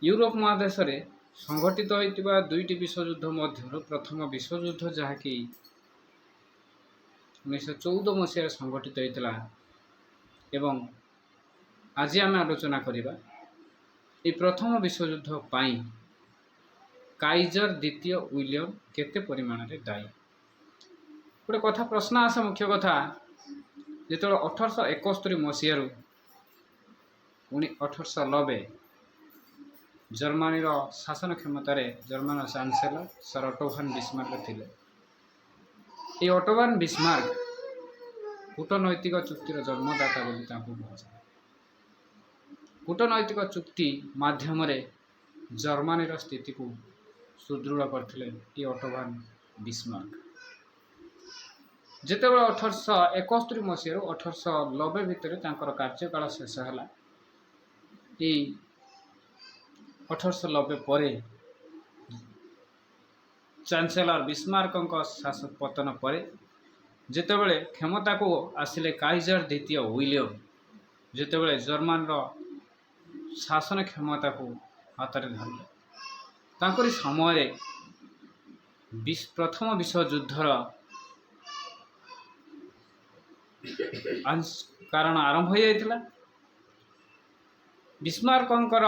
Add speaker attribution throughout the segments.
Speaker 1: Europe महादेश रे संगठित होइतिबा दुईटी विश्वयुद्ध मध्य प्रथम विश्वयुद्ध जहाँकि 1914 मसीह संगठित होता एवं आज आम आलोचना करवा ये प्रथम विश्वयुद्ध पाई काइजर द्वितीय विलियम केते परिमाण रे दायी। गोटे कथा प्रश्न आसे मुख्य कथा जो 1871 मसीह 1890 जर्मनी शासन क्षमतार German chancellor Sir Otto von Bismarck थिले। ये ओटो von बिस्मार्क कूटनैतिक चुक्तिर जन्मदाता बोली तांको कुहाଯାଏ। कूटनैतिक चुक्ति माध्यम जर्मनी स्थिति को सुदृढ़ करथिले ये ओटो von बिस्मार्क। जेतेबेले 1871 मसीह 1890 भितर तांकर कार्यकाल शेष है। ये 1890 पर चांसेलर बिस्मार्क शासन पतन पर जेतेबेले क्षमता को आसिले काइजर द्वितीय विलियम जेतेबेले जर्मन शासन क्षमता को हाथ में धरले तांकरी समय प्रथम विश्वयुद्धर कारण आरंभ हो जाइतिला। बिस्मार्कंकर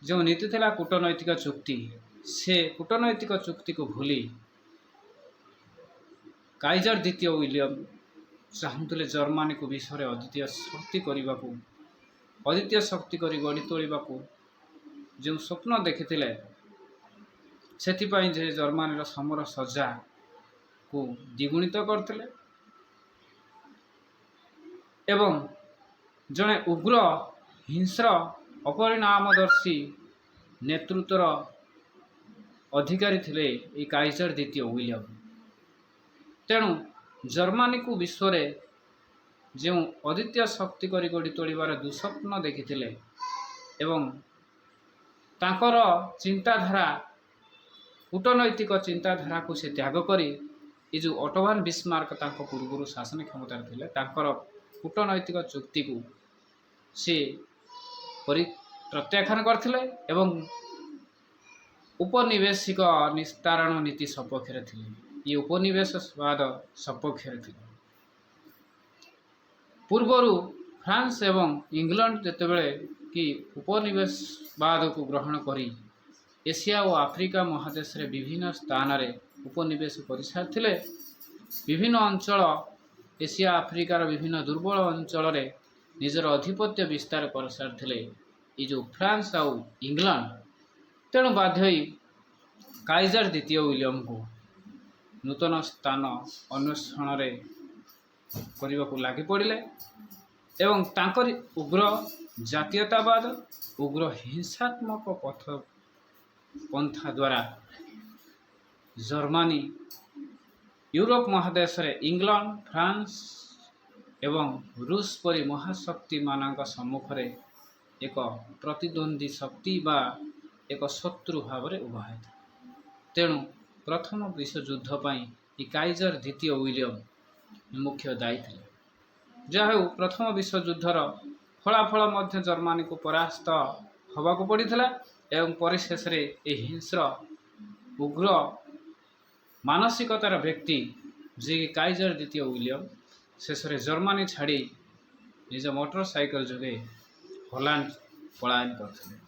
Speaker 1: जो नीति थिला कूटनैतिक चुक्ति से कूटनैतिक चुक्ति को भूली काइजर द्वितीय विलियम चाहूले जर्मनी को विश्व में अद्वितीय शक्ति करने को अद्वितीय शक्ति कर गढ़ी तोड़ा जो स्वप्न देखी से जर्मनी समर सज्जा को द्विगुणित करते एवं जड़े उग्र हिंस्र अपरिणामदर्शी नेतृत्वर अधिकारी थिले ये काइजर द्वितीय विलियम। तेणु जर्मनी को विश्व में जो अद्वितीय शक्ति कर गढ़ी तोड़ार दुस्वप्न देखी एवं तांकर चिंताधारा कूटनैतिक चिंताधारा को से त्याग करी ये जो ओटो von बिस्मार्क पूर्व शासन क्षमता थे तांकर कूटनैतिक चुक्ति को से प्रत्याख्यान करथिले एवं उपनिवेशिक निस्तारण नीति सपक्षे थे। ये उपनिवेशवाद सपक्षे थे। पूर्वर फ्रांस एवं इंग्लैंड जेतेबेले कि उपनिवेशवाद को ग्रहण करी एशिया और आफ्रिका महादेश रे विभिन्न स्थान रे उपनिवेश कर सारिथिले। विभिन्न अंचल एशिया आफ्रिकार विभिन्न दुर्बल अंचल रे निजर आधिपत्य विस्तार कर सारिथिले ये जो फ्रांस और इंग्लैंड। तेणु बाध्य काइजर द्वितीय विलियम को नूतन स्थान अन्वेषण करने को लगी पड़े एवं तांकर उग्र जातीयतावाद उग्र हिंसात्मक पंथा द्वारा जर्मनी यूरोप महादेश रे इंग्लैंड फ्रांस एवं रूस परी महाशक्ति मानक सम्मुख रे एक प्रतिद्वंदी शक्ति बा एक शत्रु भाव में उभा है। तेणु प्रथम विश्वयुद्ध पाई ये काइजर द्वितीय विलियम मुख्य दायी थे। जहाँ प्रथम विश्वयुद्धर फलाफल मध्य जर्मनी को परास्त होबाक पड़ता एवं परिशेष रे ए हिंस्र उग्र मानसिकतार व्यक्ति जे काइजर द्वितीय विलियम शेष में जर्मनी छाड़ी निज मोटरसाइकेल जोगे हॉलैंड पलायन करते।